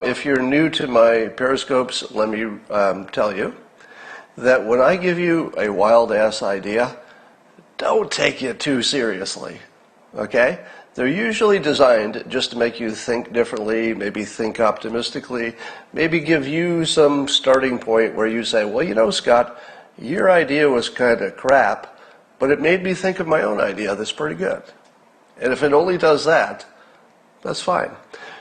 If you're new to my periscopes, let me tell you that when I give you a wild-ass idea, don't take it too seriously, okay? They're usually designed just to make you think differently, maybe think optimistically, maybe give you some starting point where you say, well, you know, Scott, your idea was kind of crap, but it made me think of my own idea that's pretty good. And if it only does that, that's fine.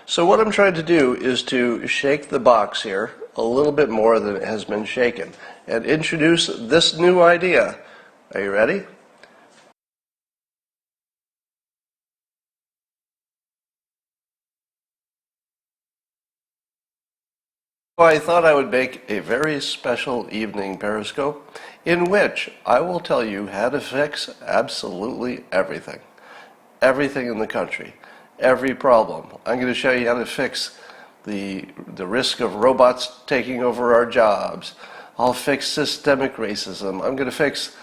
So what I'm trying to do is to shake the box here a little bit more than it has been shaken and introduce this new idea. Are you ready? I thought I would make a very special evening Periscope in which I will tell you how to fix absolutely everything. Everything in the country. Every problem. I'm going to show you how to fix the risk of robots taking over our jobs. I'll fix systemic racism. I'm going to fix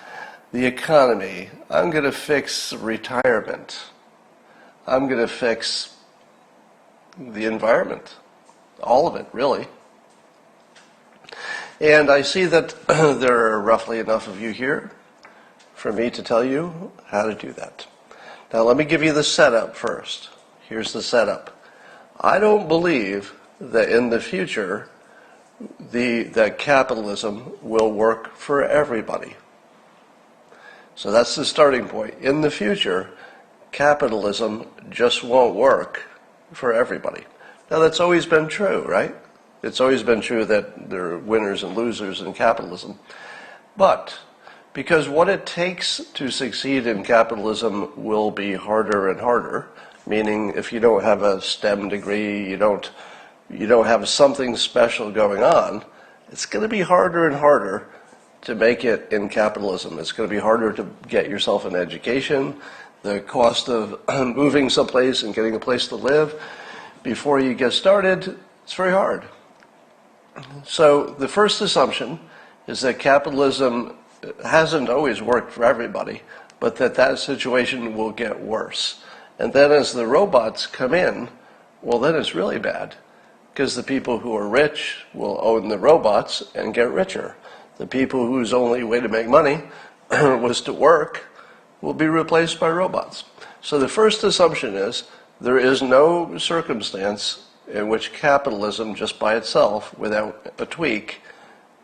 the economy. I'm going to fix retirement. I'm going to fix the environment. All of it, really. And I see that there are roughly enough of you here for me to tell you how to do that. Now let me give you the setup first. Here's the setup. I don't believe that in the future that capitalism will work for everybody. So that's the starting point. In the future, capitalism just won't work for everybody. Now that's always been true, right? It's always been true that there are winners and losers in capitalism. But because what it takes to succeed in capitalism will be harder and harder, meaning if you don't have a STEM degree, you don't have something special going on, it's going to be harder and harder to make it in capitalism. It's going to be harder to get yourself an education. The cost of moving someplace and getting a place to live before you get started, it's very hard. So the first assumption is that capitalism hasn't always worked for everybody, but that situation will get worse. And then as the robots come in, well, then it's really bad, because the people who are rich will own the robots and get richer. The people whose only way to make money was to work will be replaced by robots. So the first assumption is there is no circumstance in which capitalism just by itself, without a tweak,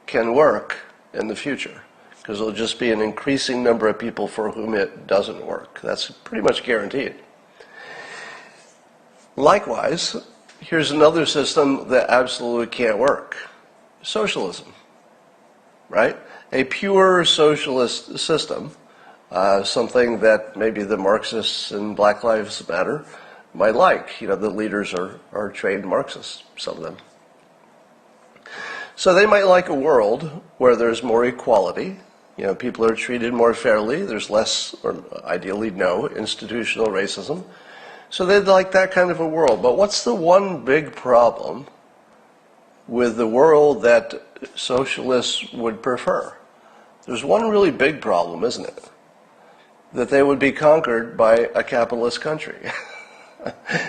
can work in the future, because there'll just be an increasing number of people for whom it doesn't work. That's pretty much guaranteed. Likewise, here's another system that absolutely can't work. Socialism, right? A pure socialist system, something that maybe the Marxists and Black Lives Matter might like. You know, the leaders are trained Marxists, some of them. So they might like a world where there's more equality. You know, people are treated more fairly. There's less, or ideally no, institutional racism. So they'd like that kind of a world. But what's the one big problem with the world that socialists would prefer? There's one really big problem, isn't it? That they would be conquered by a capitalist country.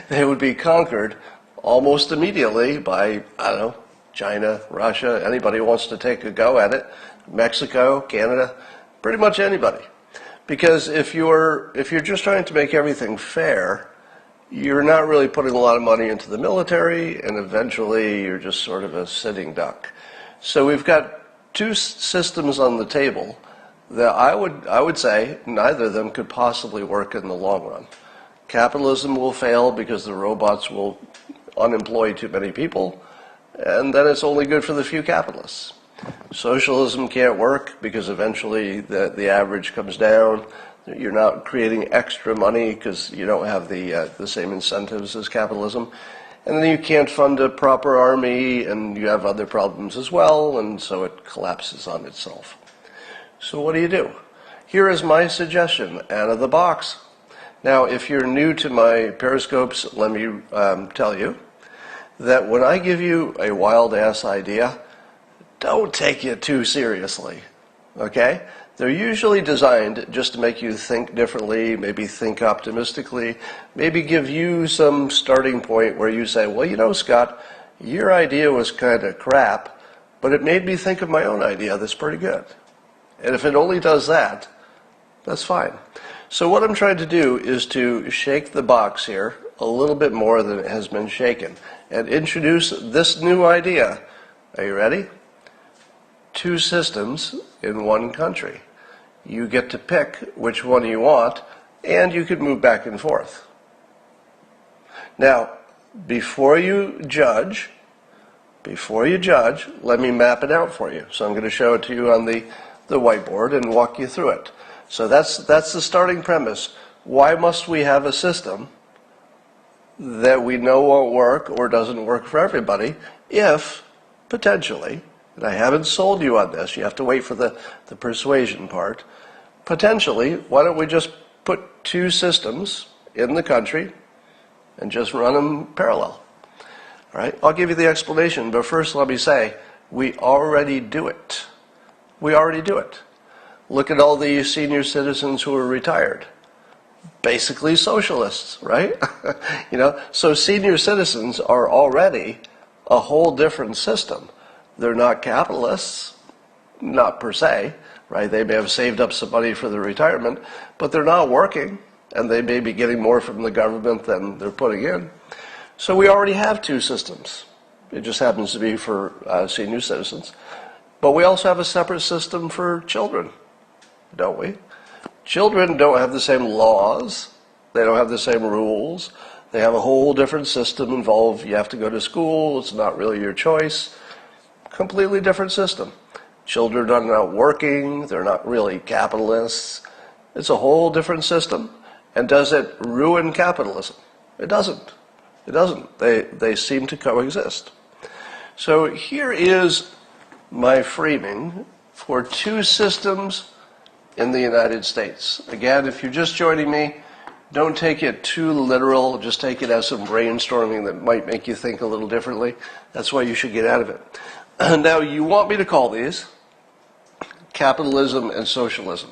They would be conquered almost immediately by, I don't know, China, Russia, anybody who wants to take a go at it, Mexico, Canada, pretty much anybody. Because if you're just trying to make everything fair, you're not really putting a lot of money into the military, and eventually you're just sort of a sitting duck. So we've got two systems on the table that I would say neither of them could possibly work in the long run. Capitalism will fail because the robots will unemploy too many people, and then it's only good for the few capitalists. Socialism can't work because eventually the average comes down. You're not creating extra money because you don't have the same incentives as capitalism. And then you can't fund a proper army, and you have other problems as well, and so it collapses on itself. So what do? Here is my suggestion out of the box. Now, if you're new to my periscopes, let me tell you that when I give you a wild-ass idea, don't take it too seriously, okay? They're usually designed just to make you think differently, maybe think optimistically, maybe give you some starting point where you say, well, you know, Scott, your idea was kind of crap, but it made me think of my own idea that's pretty good. And if it only does that, that's fine. So what I'm trying to do is to shake the box here a little bit more than it has been shaken and introduce this new idea. Are you ready? 2 systems in 1 country. You get to pick which one you want, and you can move back and forth. Now, before you judge, let me map it out for you. So I'm going to show it to you on the whiteboard and walk you through it. So that's the starting premise. Why must we have a system that we know won't work or doesn't work for everybody if, potentially, and I haven't sold you on this, you have to wait for the persuasion part, potentially, why don't we just put 2 systems in the country and just run them parallel? All right, I'll give you the explanation, but first let me say, we already do it. We already do it. Look at all the senior citizens who are retired. Basically socialists, right? So senior citizens are already a whole different system. They're not capitalists, not per se, right? They may have saved up some money for their retirement, but they're not working, and they may be getting more from the government than they're putting in. So we already have 2 systems. It just happens to be for senior citizens. But we also have a separate system for children, don't we? Children don't have the same laws. They don't have the same rules. They have a whole different system involved. You have to go to school. It's not really your choice. Completely different system. Children are not working. They're not really capitalists. It's a whole different system. And does it ruin capitalism? It doesn't. It doesn't. They seem to coexist. So here is my framing for 2 systems in the United States. Again, if you're just joining me, don't take it too literal. Just take it as some brainstorming that might make you think a little differently. That's why you should get out of it. Now, you want me to call these capitalism and socialism,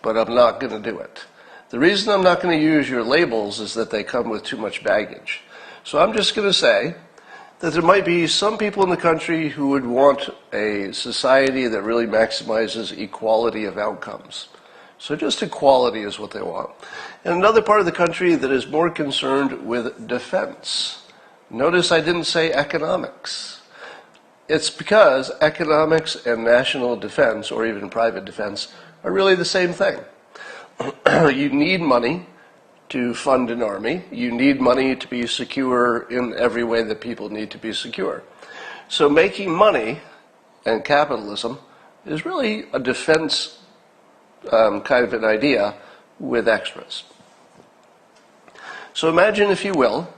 but I'm not going to do it. The reason I'm not going to use your labels is that they come with too much baggage. So I'm just going to say that there might be some people in the country who would want a society that really maximizes equality of outcomes. So just equality is what they want. And another part of the country that is more concerned with defense. Notice I didn't say economics. It's because economics and national defense, or even private defense, are really the same thing. You need money to fund an army. You need money to be secure in every way that people need to be secure. So making money and capitalism is really a defense kind of an idea with extras. So imagine, if you will,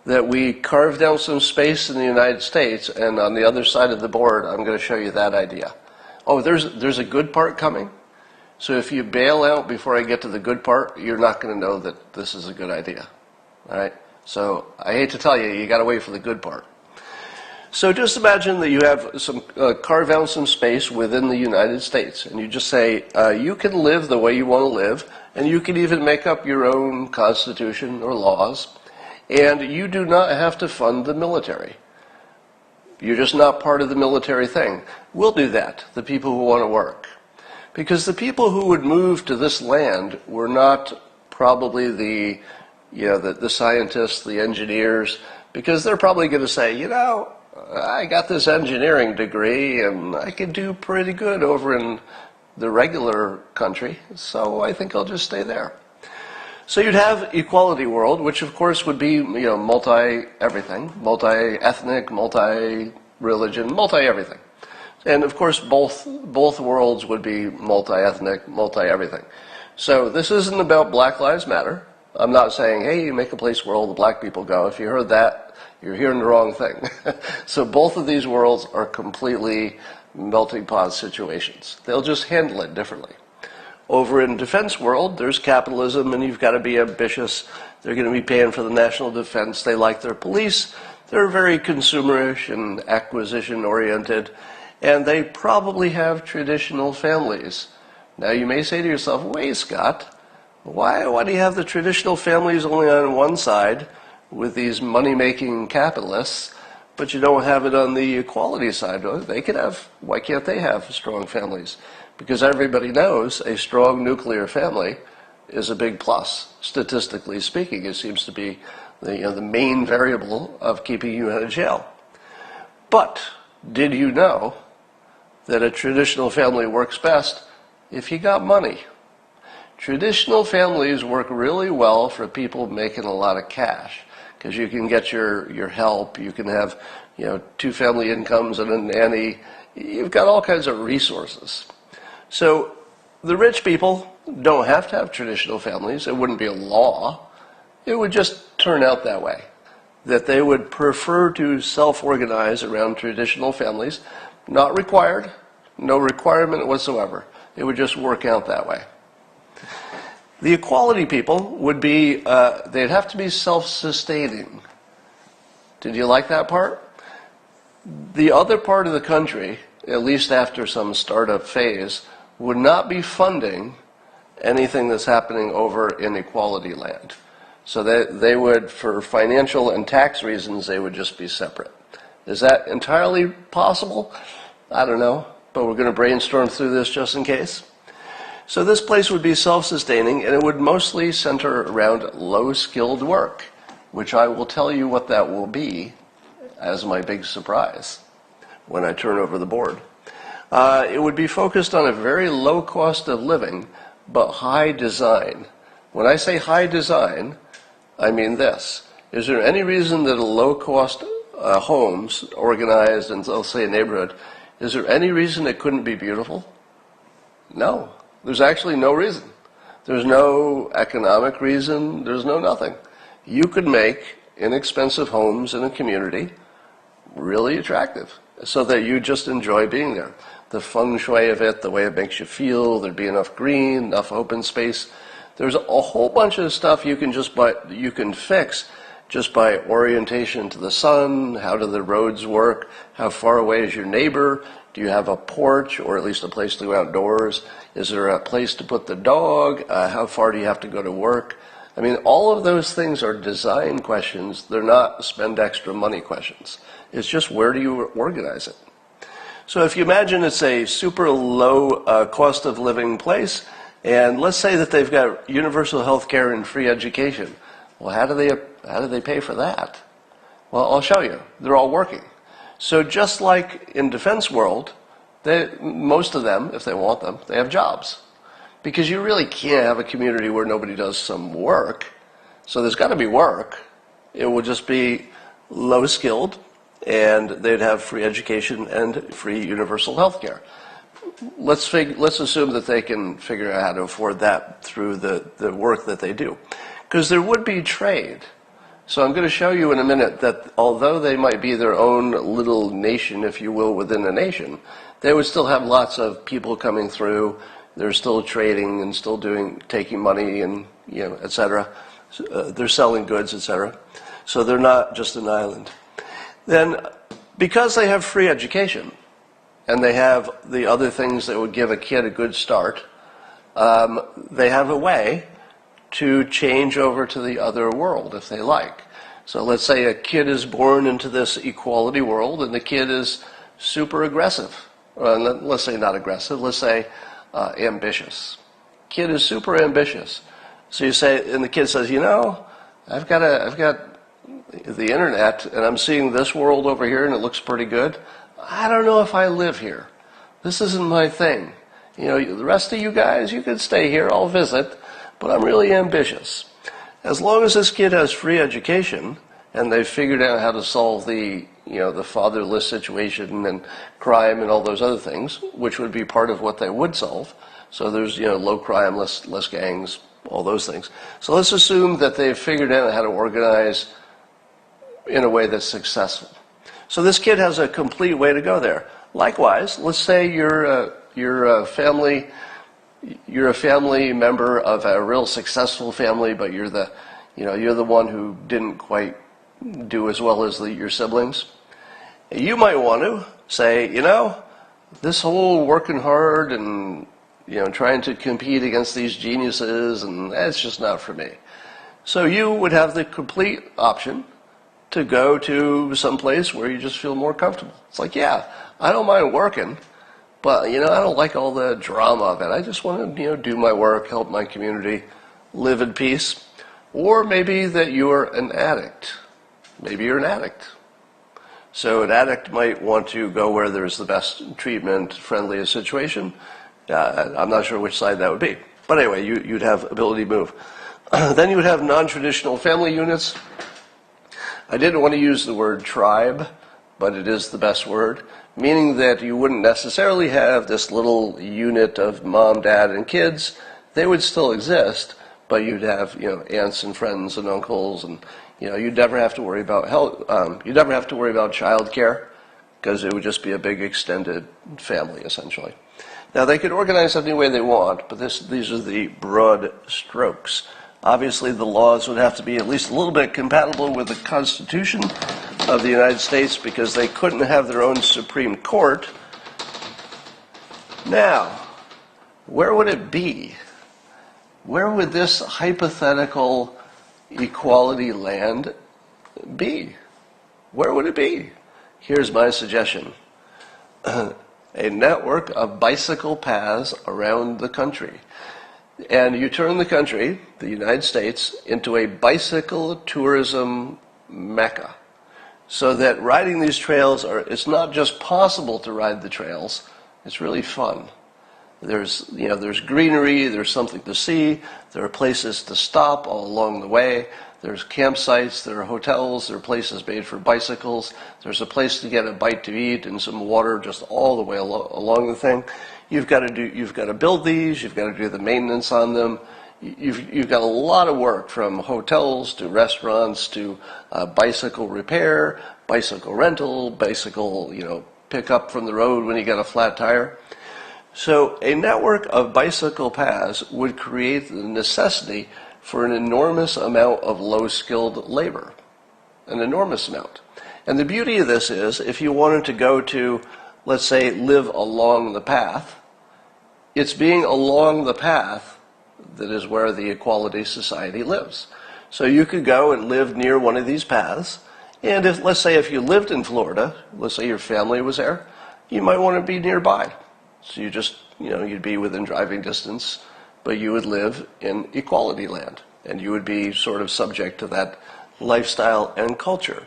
that we carve down some space in the United States, and on the other side of the board, I'm going to show you that idea. Oh, there's a good part coming. So if you bail out before I get to the good part, you're not going to know that this is a good idea. All right? So I hate to tell you, you got to wait for the good part. So just imagine that you have some carve out some space within the United States, and you just say you can live the way you want to live, and you can even make up your own constitution or laws, and you do not have to fund the military. You're just not part of the military thing. We'll do that, the people who want to work. Because the people who would move to this land were not probably the scientists, the engineers, because they're probably going to say, I got this engineering degree and I can do pretty good over in the regular country, so I think I'll just stay there. So you'd have equality world, which of course would be multi-everything, multi-ethnic, multi-religion, multi-everything. And of course, both worlds would be multi-ethnic, multi-everything. So this isn't about Black Lives Matter. I'm not saying, hey, you make a place where all the black people go. If you heard that, you're hearing the wrong thing. So both of these worlds are completely melting pot situations. They'll just handle it differently. Over in defense world, there's capitalism, and you've got to be ambitious. They're going to be paying for the national defense. They like their police. They're very consumerish and acquisition-oriented. And they probably have traditional families. Now you may say to yourself, wait, Scott, why do you have the traditional families only on one side with these money-making capitalists, but you don't have it on the equality side. They could have, why can't they have strong families? Because everybody knows a strong nuclear family is a big plus. Statistically speaking, it seems to be the main variable of keeping you out of jail. But did you know that a traditional family works best if you got money? Traditional families work really well for people making a lot of cash, because you can get your help, you can have 2 family incomes and a nanny. You've got all kinds of resources. So the rich people don't have to have traditional families. It wouldn't be a law. It would just turn out that way, that they would prefer to self-organize around traditional families. Not required, no requirement whatsoever. It would just work out that way. The equality people would be, they'd have to be self-sustaining. Did you like that part? The other part of the country, at least after some startup phase, would not be funding anything that's happening over in equality land. So they would, for financial and tax reasons, they would just be separate. Is that entirely possible? I don't know, but we're going to brainstorm through this just in case. So this place would be self-sustaining, and it would mostly center around low-skilled work, which I will tell you what that will be as my big surprise when I turn over the board. It would be focused on a very low cost of living, but high design. When I say high design, I mean this. Is there any reason that a low-cost homes organized in, let's say, a neighborhood, is there any reason it couldn't be beautiful? No. There's actually no reason. There's no economic reason. There's no nothing. You could make inexpensive homes in a community really attractive so that you just enjoy being there. The feng shui of it, the way it makes you feel, there'd be enough green, enough open space. There's a whole bunch of stuff you can fix just by orientation to the sun. How do the roads work? How far away is your neighbor? Do you have a porch, or at least a place to go outdoors? Is there a place to put the dog? How far do you have to go to work? I mean, all of those things are design questions. They're not spend extra money questions. It's just where do you organize it? So if you imagine it's a super low cost of living place, and let's say that they've got universal health care and free education. Well, how do they pay for that? Well, I'll show you. They're all working. So just like in defense world, most of them, if they want them, they have jobs. Because you really can't have a community where nobody does some work. So there's got to be work. It will just be low skilled, and they'd have free education and free universal health care. Let's assume that they can figure out how to afford that through the work that they do. Because there would be trade. So I'm going to show you in a minute that although they might be their own little nation, if you will, within a nation, they would still have lots of people coming through. They're still trading and still taking money and, et cetera. They're selling goods, et cetera. So they're not just an island. Then, because they have free education, and they have the other things that would give a kid a good start, they have a way to change over to the other world if they like. So let's say a kid is born into this equality world, and the kid is super aggressive. Let's say not aggressive, let's say ambitious. Kid is super ambitious. So you say, and the kid says, I've got the internet, and I'm seeing this world over here, and it looks pretty good. I don't know if I live here. This isn't my thing. The rest of you guys, you can stay here, I'll visit, but I'm really ambitious. As long as this kid has free education, and they've figured out how to solve the fatherless situation and crime and all those other things, which would be part of what they would solve. So there's, low crime, less gangs, all those things. So let's assume that they've figured out how to organize in a way that's successful. So this kid has a complete way to go there. Likewise, let's say you're a family member of a real successful family, but you're the one who didn't quite do as well as your siblings. You might want to say, this whole working hard and trying to compete against these geniuses, and that's just not for me. So you would have the complete option to go to some place where you just feel more comfortable. It's like, yeah, I don't mind working, but, I don't like all the drama of it. I just want to, do my work, help my community, live in peace. Or maybe that you're an addict. Maybe you're an addict. So an addict might want to go where there's the best treatment, friendliest situation. I'm not sure which side that would be. But anyway, you'd have ability to move. Then you would have non-traditional family units. I didn't want to use the word tribe, but it is the best word, meaning that you wouldn't necessarily have this little unit of mom, dad, and kids. They would still exist, but you'd have, aunts and friends and uncles, and you'd never have to worry about health. You'd never have to worry about childcare, because it would just be a big extended family essentially. Now they could organize any way they want, but these are the broad strokes. Obviously, the laws would have to be at least a little bit compatible with the Constitution of the United States, because they couldn't have their own Supreme Court. Now, where would it be? Where would this hypothetical equality land be? Where would it be? Here's my suggestion. A network of bicycle paths around the country. And you turn the country, the United States, into a bicycle tourism mecca. So that riding these trails it's not just possible to ride the trails, it's really fun. There's greenery, there's something to see, there are places to stop all along the way, there's campsites, there are hotels, there are places made for bicycles, there's a place to get a bite to eat and some water just all the way along the thing. You've got to build these, you've got to do the maintenance on them. You've got a lot of work, from hotels to restaurants to bicycle repair, bicycle rental, bicycle, pick up from the road when you get a flat tire. So a network of bicycle paths would create the necessity for an enormous amount of low-skilled labor. An enormous amount. And the beauty of this is, if you wanted to go to, let's say, live along the path, it's being along the path that is where the Equality Society lives. So you could go and live near one of these paths, and let's say if you lived in Florida, let's say your family was there, you might want to be nearby. So you just, you'd be within driving distance, but you would live in equality land, and you would be sort of subject to that lifestyle and culture.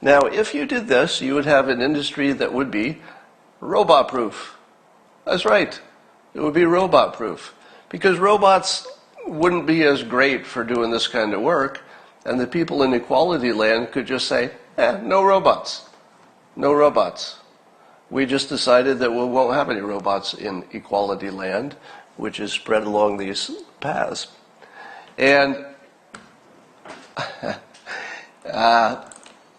Now, if you did this, you would have an industry that would be robot-proof. That's right. It would be robot-proof, because robots wouldn't be as great for doing this kind of work, and the people in equality land could just say, no robots. No robots. We just decided that we won't have any robots in equality land, which is spread along these paths. And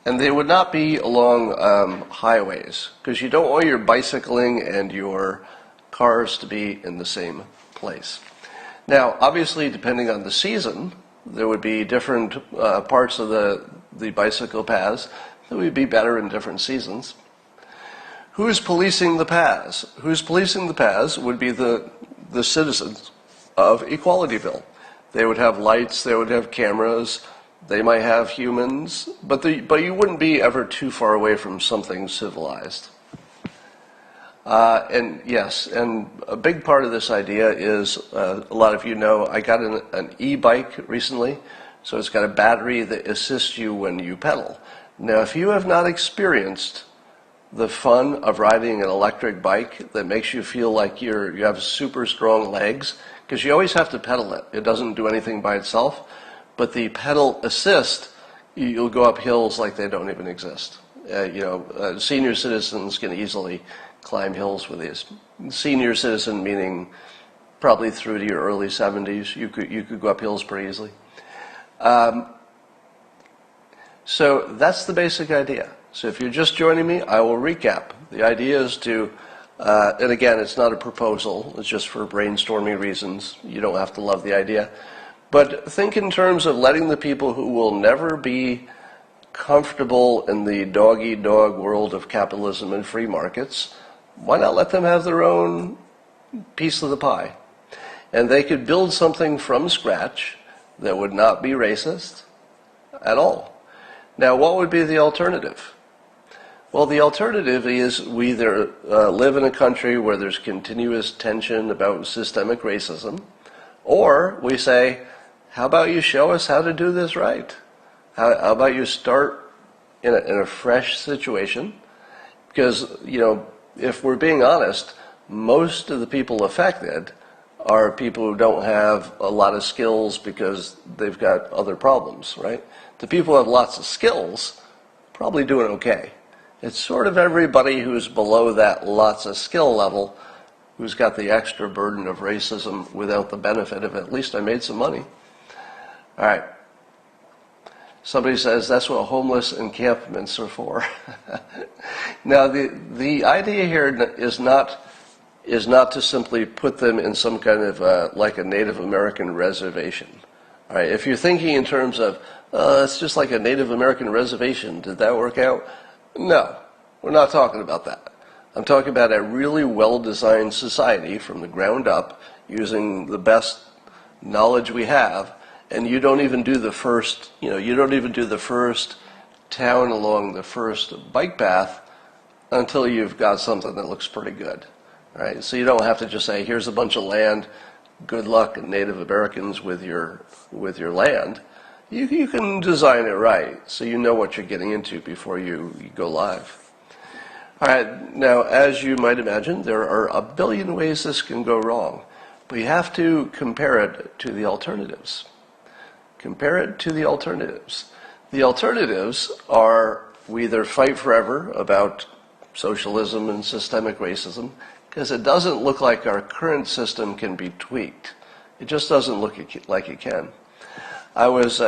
and they would not be along highways, because you don't want your bicycling and your cars to be in the same place. Now, obviously, depending on the season, there would be different parts of the bicycle paths that would be better in different seasons. Who's policing the paths? Who's policing the paths would be the citizens of Equalityville. They would have lights, they would have cameras, they might have humans, but you wouldn't be ever too far away from something civilized. And yes, and a big part of this idea is, a lot of you know, I got an e-bike recently, so it's got a battery that assists you when you pedal. Now, if you have not experienced the fun of riding an electric bike that makes you feel like you have super strong legs, because you always have to pedal it. It doesn't do anything by itself, but the pedal assist, you'll go up hills like they don't even exist. Senior citizens can easily climb hills with these. Senior citizen meaning probably through to your early 70s. You could go up hills pretty easily. So that's the basic idea. So if you're just joining me, I will recap. The idea is to, and again, it's not a proposal, it's just for brainstorming reasons. You don't have to love the idea. But think in terms of letting the people who will never be comfortable in the dog-eat-dog world of capitalism and free markets, why not let them have their own piece of the pie? And they could build something from scratch that would not be racist at all. Now, what would be the alternative? Well, the alternative is we either live in a country where there's continuous tension about systemic racism, or we say, how about you show us how to do this right? How about you start in a fresh situation? Because, if we're being honest, most of the people affected are people who don't have a lot of skills because they've got other problems, right? The people who have lots of skills probably doing okay. It's sort of everybody who's below that lots of skill level who's got the extra burden of racism without the benefit of at least I made some money. All right. Somebody says that's what homeless encampments are for. Now, the idea here is not to simply put them in some kind of like a Native American reservation. All right. If you're thinking in terms of it's just like a Native American reservation, did that work out? No, we're not talking about that. I'm talking about a really well-designed society from the ground up, using the best knowledge we have. And you don't even do the first, town along the first bike path until you've got something that looks pretty good, right? So you don't have to just say, here's a bunch of land, good luck, Native Americans, with your land. You can design it right so you know what you're getting into before you go live. All right, now, as you might imagine, there are a billion ways this can go wrong, but you have to compare it to the alternatives. Compare it to the alternatives. The alternatives are we either fight forever about socialism and systemic racism, because it doesn't look like our current system can be tweaked. It just doesn't look like it can. I was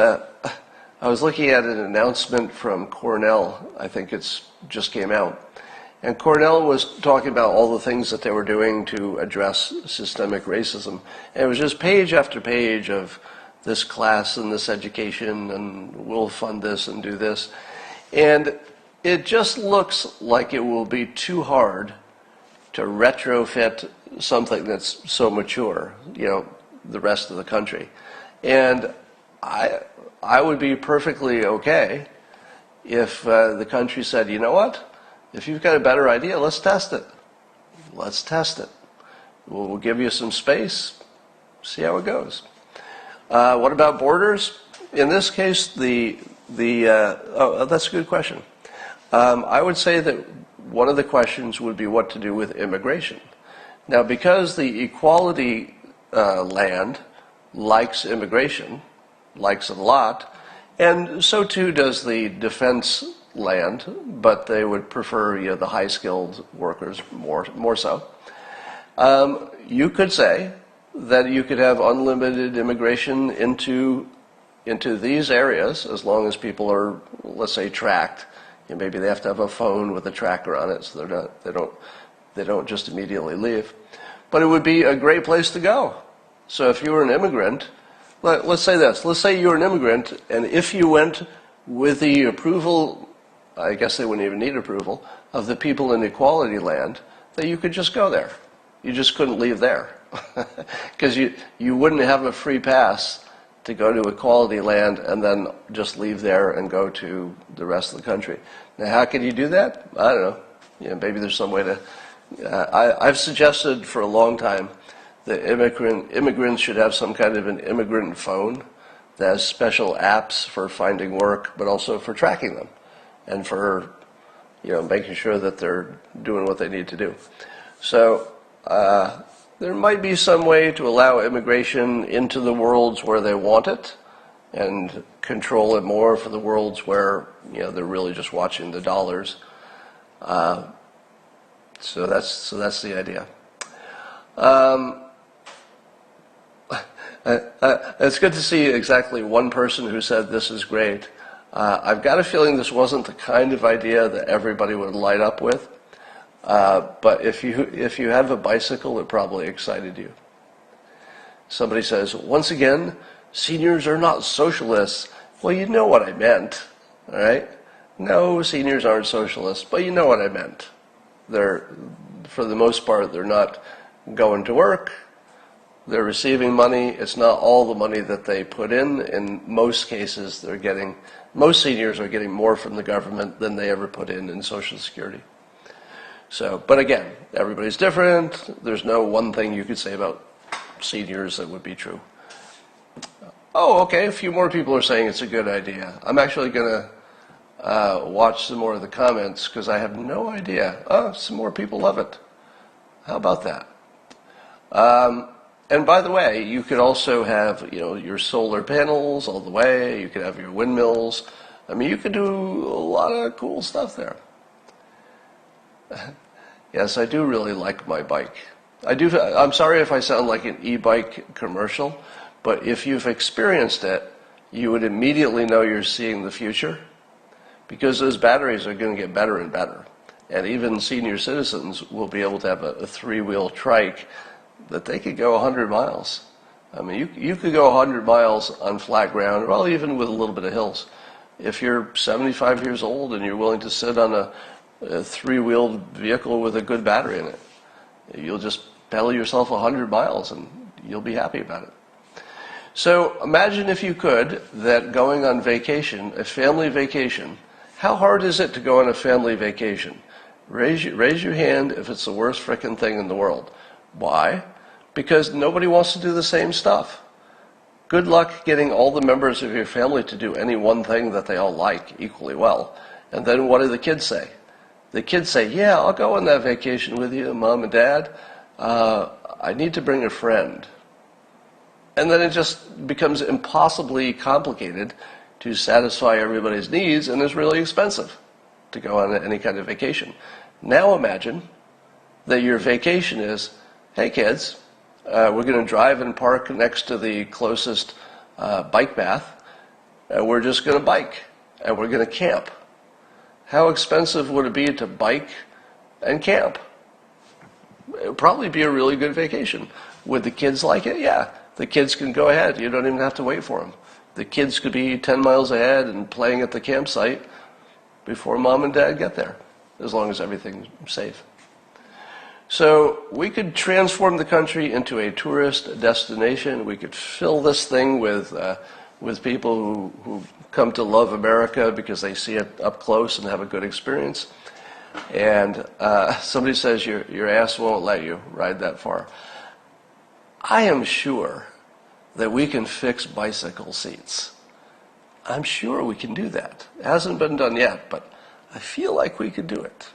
looking at an announcement from Cornell. I think it's just came out. And Cornell was talking about all the things that they were doing to address systemic racism. And it was just page after page of this class and this education, and we'll fund this and do this. And it just looks like it will be too hard to retrofit something that's so mature, the rest of the country. And I would be perfectly okay if the country said, you know what, if you've got a better idea, let's test it. Let's test it. We'll give you some space, see how it goes. What about borders? In this case, that's a good question. I would say that one of the questions would be what to do with immigration. Now, because the equality land likes immigration, likes it a lot, and so too does the defense land, but they would prefer the high-skilled workers more so. You could say that you could have unlimited immigration into these areas as long as people are, let's say, tracked. Maybe they have to have a phone with a tracker on it, so they don't just immediately leave. But it would be a great place to go. So if you were an immigrant, let's say this. Let's say you're an immigrant, and if you went with the approval, I guess they wouldn't even need approval, of the people in equality land, that you could just go there. You just couldn't leave there. Because you wouldn't have a free pass to go to equality land and then just leave there and go to the rest of the country. Now, how can you do that? I don't know. Maybe there's some way to... I've suggested for a long time that immigrants should have some kind of an immigrant phone that has special apps for finding work, but also for tracking them and for making sure that they're doing what they need to do. So there might be some way to allow immigration into the worlds where they want it and control it more for the worlds where they're really just watching the dollars. So that's the idea. It's good to see exactly one person who said this is great. I've got a feeling this wasn't the kind of idea that everybody would light up with. But if you have a bicycle, it probably excited you. Somebody says, once again, seniors are not socialists. Well, you know what I meant, all right? No, seniors aren't socialists, but you know what I meant. For the most part, they're not going to work. They're receiving money. It's not all the money that they put in. In most cases, most seniors are getting more from the government than they ever put in Social Security. So, but again, everybody's different. There's no one thing you could say about seniors that would be true. Oh, okay, a few more people are saying it's a good idea. I'm actually going to watch some more of the comments because I have no idea. Oh, some more people love it. How about that? And by the way, you could also have, your solar panels all the way. You could have your windmills. I mean, you could do a lot of cool stuff there. Yes, I do really like my bike. I'm sorry if I sound like an e-bike commercial, but if you've experienced it, you would immediately know you're seeing the future because those batteries are going to get better and better. And even senior citizens will be able to have a three-wheel trike that they could go 100 miles. I mean, you could go 100 miles on flat ground, well, even with a little bit of hills. If you're 75 years old and you're willing to sit on a three-wheeled vehicle with a good battery in it, you'll just pedal yourself 100 miles and you'll be happy about it. So imagine if you could that going on vacation, a family vacation, how hard is it to go on a family vacation? Raise your hand if it's the worst frickin' thing in the world. Why? Because nobody wants to do the same stuff. Good luck getting all the members of your family to do any one thing that they all like equally well. And then what do the kids say? The kids say, yeah, I'll go on that vacation with you, Mom and Dad. I need to bring a friend. And then it just becomes impossibly complicated to satisfy everybody's needs, and it's really expensive to go on any kind of vacation. Now imagine that your vacation is, hey kids, we're going to drive and park next to the closest bike path, and we're just going to bike, and we're going to camp. How expensive would it be to bike and camp? It would probably be a really good vacation. Would the kids like it? Yeah. The kids can go ahead. You don't even have to wait for them. The kids could be 10 miles ahead and playing at the campsite before Mom and Dad get there, as long as everything's safe. So we could transform the country into a tourist destination. We could fill this thing with people who come to love America because they see it up close and have a good experience. And somebody says your ass won't let you ride that far. I am sure that we can fix bicycle seats. I'm sure we can do that. It hasn't been done yet, but I feel like we could do it.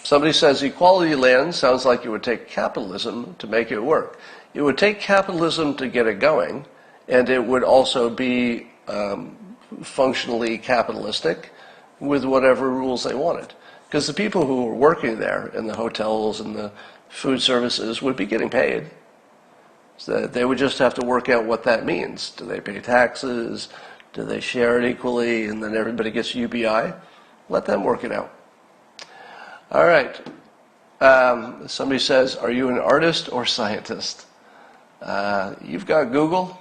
Somebody says equality land sounds like it would take capitalism to make it work. It would take capitalism to get it going, and it would also be functionally capitalistic with whatever rules they wanted. Because the people who were working there in the hotels and the food services would be getting paid. So they would just have to work out what that means. Do they pay taxes? Do they share it equally? And then everybody gets UBI? Let them work it out. All right. Somebody says, are you an artist or scientist? You've got Google.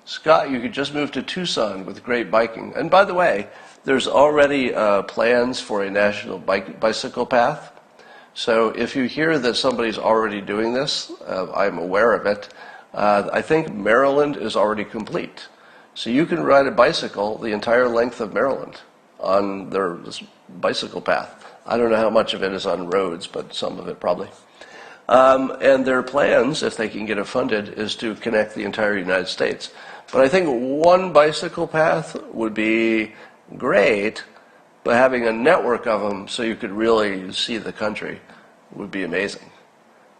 Scott, you could just move to Tucson with great biking. And by the way, there's already plans for a national bicycle path. So if you hear that somebody's already doing this, I'm aware of it. I think Maryland is already complete. So you can ride a bicycle the entire length of Maryland on their bicycle path. I don't know how much of it is on roads, but some of it probably. And their plans, if they can get it funded, is to connect the entire United States. But I think one bicycle path would be great, but having a network of them so you could really see the country would be amazing.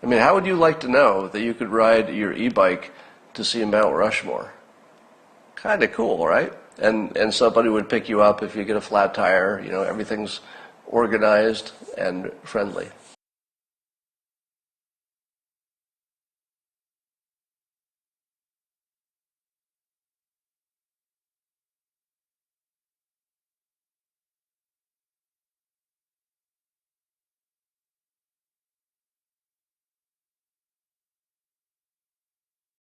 I mean, how would you like to know that you could ride your e-bike to see Mount Rushmore? Kind of cool, right? And somebody would pick you up if you get a flat tire. You know, everything's organized and friendly.